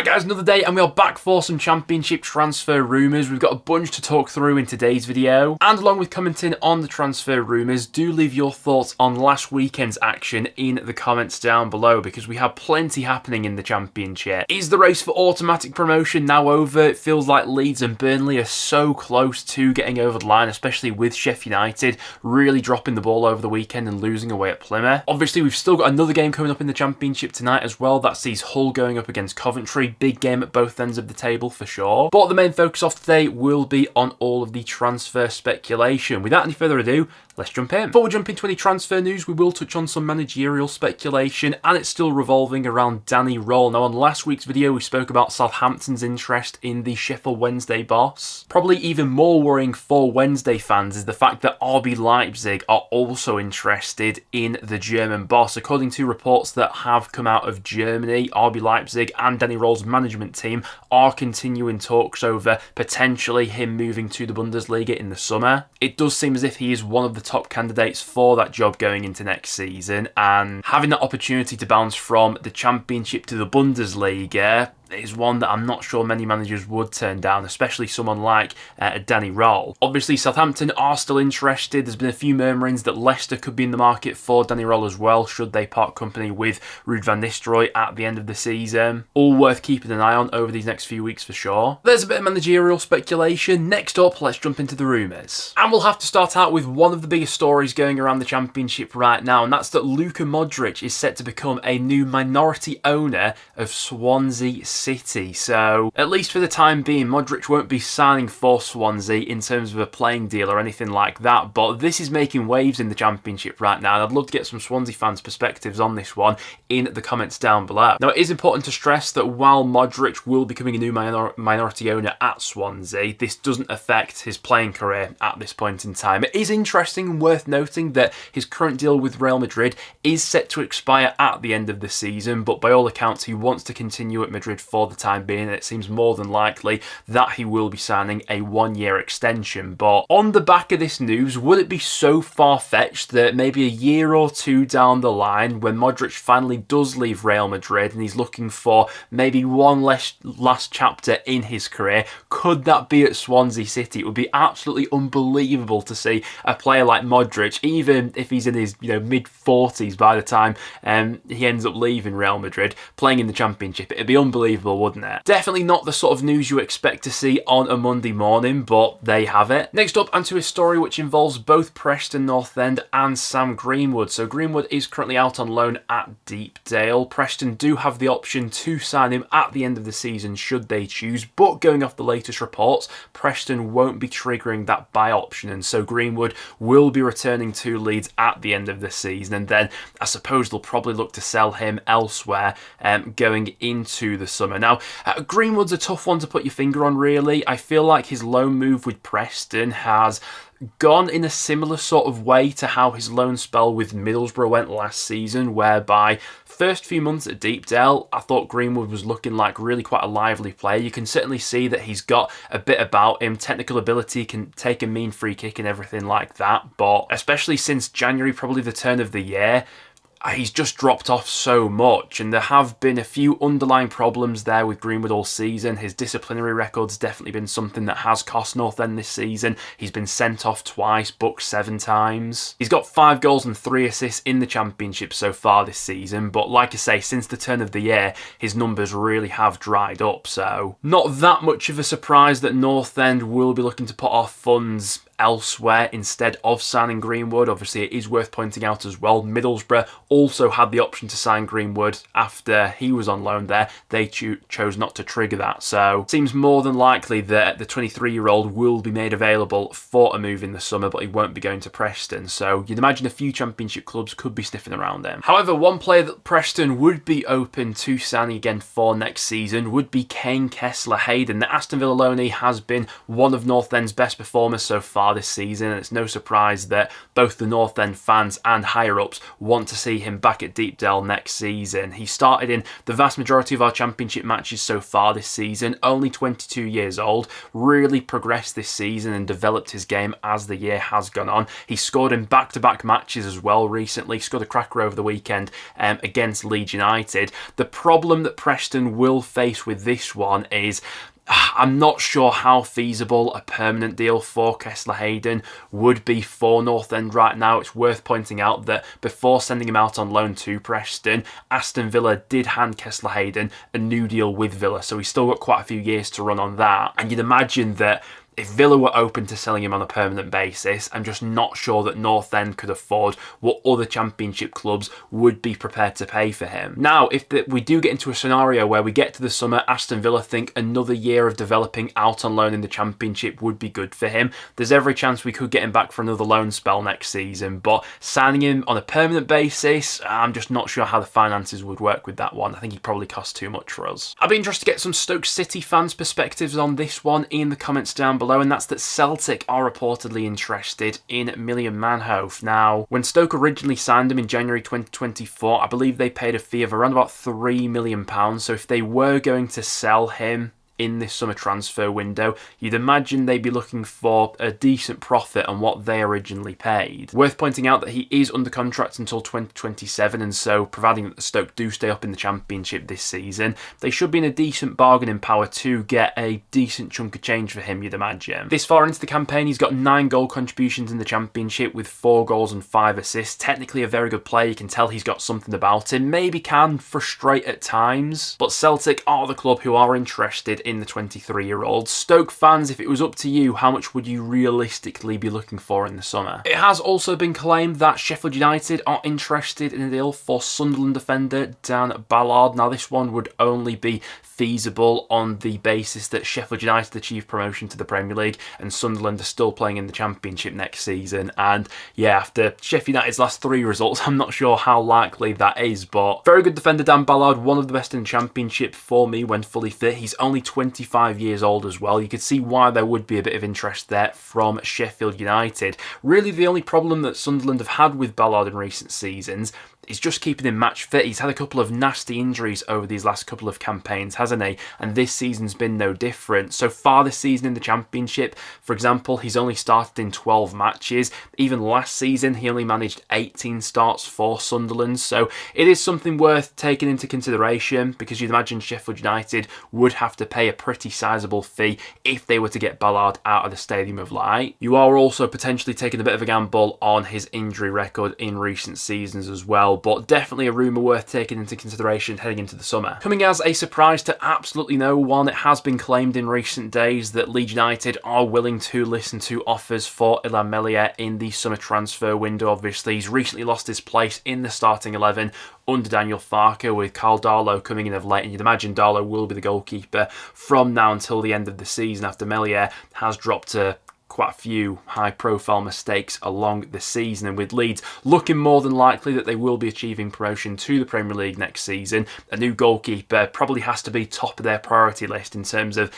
Right guys, another day and we are back for some Championship transfer rumours. We've got a bunch to talk through in today's video. And along with commenting on the transfer rumours, do leave your thoughts on last weekend's action in the comments down below because we have plenty happening in the Championship. Is the race for automatic promotion now over? It feels like Leeds and Burnley are so close to getting over the line, especially with Sheffield United really dropping the ball over the weekend and losing away at Plymouth. Obviously, we've still got another game coming up in the Championship tonight as well. That sees Hull going up against Coventry. Big game at both ends of the table for sure. But the main focus of today will be on all of the transfer speculation. Without any further ado, let's jump in. Before we jump into any transfer news, we will touch on some managerial speculation, and it's still revolving around Danny Röhl. Now, on last week's video, we spoke about Southampton's interest in the Sheffield Wednesday boss. Probably even more worrying for Wednesday fans is the fact that RB Leipzig are also interested in the German boss. According to reports that have come out of Germany, RB Leipzig and Danny Röhl's management team are continuing talks over potentially him moving to the Bundesliga in the summer. It does seem as if he is one of the top candidates for that job going into next season, and having that opportunity to bounce from the Championship to the Bundesliga is one that I'm not sure many managers would turn down, especially someone like Danny Röhl. Obviously, Southampton are still interested. There's been a few murmurings that Leicester could be in the market for Danny Röhl as well, should they part company with Ruud van Nistelrooy at the end of the season. All worth keeping an eye on over these next few weeks for sure. There's a bit of managerial speculation. Next up, let's jump into the rumours. And we'll have to start out with one of the biggest stories going around the Championship right now, and that's that Luka Modric is set to become a new minority owner of Swansea City. So, at least for the time being, Modric won't be signing for Swansea in terms of a playing deal or anything like that, but this is making waves in the Championship right now, and I'd love to get some Swansea fans' perspectives on this one in the comments down below. Now, it is important to stress that while Modric will be becoming a new minority owner at Swansea, this doesn't affect his playing career at this point in time. It is interesting and worth noting that his current deal with Real Madrid is set to expire at the end of the season, but by all accounts, he wants to continue at Madrid for the time being, and it seems more than likely that he will be signing a one-year extension. But on the back of this news, would it be so far-fetched that maybe a year or two down the line, when Modric finally does leave Real Madrid and he's looking for maybe one last chapter in his career, could that be at Swansea City? It would be absolutely unbelievable to see a player like Modric, even if he's in his mid-40s by the time he ends up leaving Real Madrid, playing in the Championship. It'd be unbelievable, wouldn't it? Definitely not the sort of news you expect to see on a Monday morning, but they have it. Next up, onto a story which involves both Preston North End and Sam Greenwood. So Greenwood is currently out on loan at Deepdale. Preston do have the option to sign him at the end of the season should they choose, but going off the latest reports, Preston won't be triggering that buy option, and so Greenwood will be returning to Leeds at the end of the season, and then I suppose they'll probably look to sell him elsewhere going into the summer. Now, Greenwood's a tough one to put your finger on, really. I feel like his loan move with Preston has gone in a similar sort of way to how his loan spell with Middlesbrough went last season, whereby first few months at Deepdale, I thought Greenwood was looking like really quite a lively player. You can certainly see that he's got a bit about him, technical ability, can take a mean free kick and everything like that, but especially since January, probably the turn of the year, he's just dropped off so much, and there have been a few underlying problems there with Greenwood all season. His disciplinary record's definitely been something that has cost North End this season. He's been sent off twice, booked 7 times. He's got 5 goals and 3 assists in the Championship so far this season, but like I say, since the turn of the year, his numbers really have dried up, so not that much of a surprise that North End will be looking to put off funds elsewhere instead of signing Greenwood. Obviously, it is worth pointing out as well, Middlesbrough also had the option to sign Greenwood after he was on loan there. They chose not to trigger that, so seems more than likely that the 23-year-old will be made available for a move in the summer, but he won't be going to Preston, so you'd imagine a few Championship clubs could be sniffing around him. However, one player that Preston would be open to signing again for next season would be Kane Kessler-Hayden. The Aston Villa loanee has been one of North End's best performers so far far this season, and it's no surprise that both the North End fans and higher-ups want to see him back at Deepdale next season. He started in the vast majority of our Championship matches so far this season, only 22 years old, really progressed this season and developed his game as the year has gone on. He scored in back-to-back matches as well recently, scored a cracker over the weekend against Leeds United. The problem that Preston will face with this one is I'm not sure how feasible a permanent deal for Kessler Hayden would be for North End right now. It's worth pointing out that before sending him out on loan to Preston, Aston Villa did hand Kessler Hayden a new deal with Villa, so he's still got quite a few years to run on that. And you'd imagine that if Villa were open to selling him on a permanent basis, I'm just not sure that North End could afford what other Championship clubs would be prepared to pay for him. Now, if we do get into a scenario where we get to the summer, Aston Villa think another year of developing out on loan in the Championship would be good for him, there's every chance we could get him back for another loan spell next season. But signing him on a permanent basis, I'm just not sure how the finances would work with that one. I think he'd probably cost too much for us. I'd be interested to get some Stoke City fans' perspectives on this one in the comments down below, and that's that Celtic are reportedly interested in Miljan Manhoef. Now, when Stoke originally signed him in January 2024, I believe they paid a fee of around about £3 million. So if they were going to sell him in this summer transfer window, you'd imagine they'd be looking for a decent profit on what they originally paid. Worth pointing out that he is under contract until 2027, and so providing that the Stoke do stay up in the Championship this season, they should be in a decent bargaining power to get a decent chunk of change for him, you'd imagine. This far into the campaign, he's got 9 goal contributions in the Championship with 4 goals and 5 assists. Technically a very good player, you can tell he's got something about him, maybe can frustrate at times, but Celtic are the club who are interested in the 23-year-old. Stoke fans, if it was up to you, how much would you realistically be looking for in the summer? It has also been claimed that Sheffield United are interested in a deal for Sunderland defender Dan Ballard. Now, this one would only be feasible on the basis that Sheffield United achieved promotion to the Premier League and Sunderland are still playing in the Championship next season. And yeah, after Sheffield United's last 3 results, I'm not sure how likely that is, but very good defender Dan Ballard, one of the best in the Championship for me when fully fit. He's only 25 years old as well. You could see why there would be a bit of interest there from Sheffield United. Really, the only problem that Sunderland have had with Ballard in recent seasons is just keeping him match fit. He's had a couple of nasty injuries over these last couple of campaigns, hasn't he? And this season's been no different. So far this season in the Championship, for example, he's only started in 12 matches. Even last season, he only managed 18 starts for Sunderland. So it is something worth taking into consideration, because you'd imagine Sheffield United would have to pay a pretty sizable fee if they were to get Ballard out of the Stadium of Light. You are also potentially taking a bit of a gamble on his injury record in recent seasons as well, but definitely a rumour worth taking into consideration heading into the summer. Coming as a surprise to absolutely no one, it has been claimed in recent days that Leeds United are willing to listen to offers for Illan Meslier in the summer transfer window. Obviously, he's recently lost his place in the starting 11 under Daniel Farke, with Carl Darlow coming in of late, and you'd imagine Darlow will be the goalkeeper from now until the end of the season, after Meslier has dropped to quite a few high-profile mistakes along the season, and with Leeds looking more than likely that they will be achieving promotion to the Premier League next season, a new goalkeeper probably has to be top of their priority list in terms of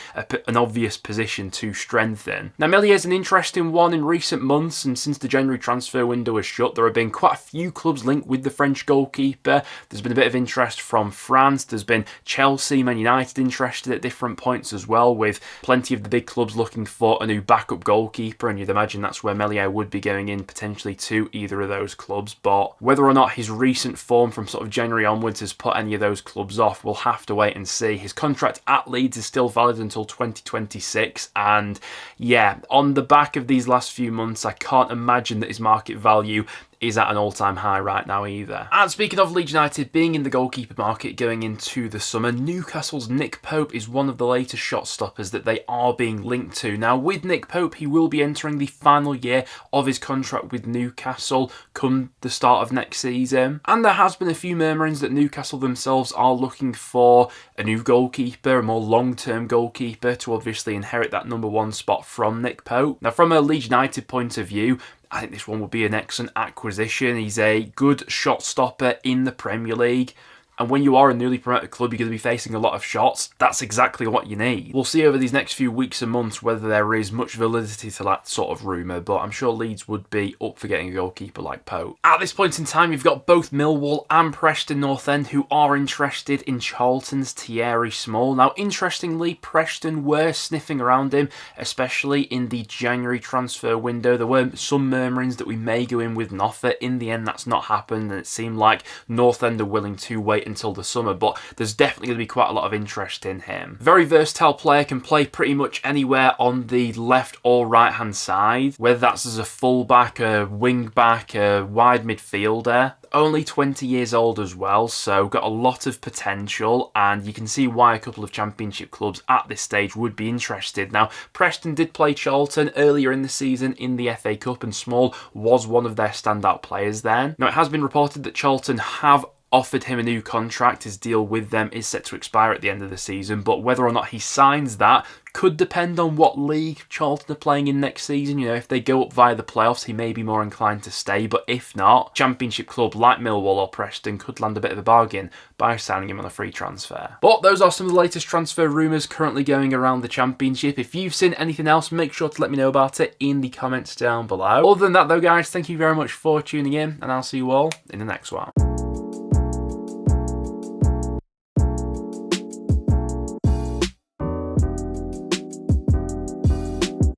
an obvious position to strengthen. Now, Meslier is an interesting one in recent months, and since the January transfer window was shut, there have been quite a few clubs linked with the French goalkeeper. There's been a bit of interest from France, there's been Chelsea, Man United interested at different points as well, with plenty of the big clubs looking for a new backup goalkeeper, and you'd imagine that's where Meslier would be going in potentially to either of those clubs. But whether or not his recent form from sort of January onwards has put any of those clubs off, we'll have to wait and see. His contract at Leeds is still valid until 2026, and yeah, on the back of these last few months, I can't imagine that his market value is at an all-time high right now either. And speaking of Leeds United being in the goalkeeper market going into the summer, Newcastle's Nick Pope is one of the latest shot stoppers that they are being linked to. Now, with Nick Pope, he will be entering the final year of his contract with Newcastle come the start of next season, and there has been a few murmurings that Newcastle themselves are looking for a new goalkeeper, a more long-term goalkeeper, to obviously inherit that number 1 spot from Nick Pope. Now, from a Leeds United point of view, I think this one would be an excellent acquisition. He's a good shot stopper in the Premier League. And when you are a newly promoted club, you're going to be facing a lot of shots. That's exactly what you need. We'll see over these next few weeks and months whether there is much validity to that sort of rumour, but I'm sure Leeds would be up for getting a goalkeeper like Pope. At this point in time, you've got both Millwall and Preston North End who are interested in Charlton's Thierry Small. Now, interestingly, Preston were sniffing around him, especially in the January transfer window. There were some murmurings that we may go in with an offer. In the end, that's not happened, and it seemed like North End are willing to wait until the summer, but there's definitely going to be quite a lot of interest in him. Very versatile player, can play pretty much anywhere on the left or right hand side, whether that's as a fullback, a wing back, a wide midfielder. Only 20 years old as well, so got a lot of potential, and you can see why a couple of Championship clubs at this stage would be interested. Now, Preston did play Charlton earlier in the season in the FA Cup, and Small was one of their standout players then. Now, it has been reported that Charlton have offered him a new contract. His deal with them is set to expire at the end of the season, but whether or not he signs that could depend on what league Charlton are playing in next season. You know, if they go up via the playoffs, he may be more inclined to stay, but if not, Championship club like Millwall or Preston could land a bit of a bargain by signing him on a free transfer. But those are some of the latest transfer rumours currently going around the Championship. If you've seen anything else, make sure to let me know about it in the comments down below. Other than that though, guys, thank you very much for tuning in, and I'll see you all in the next one.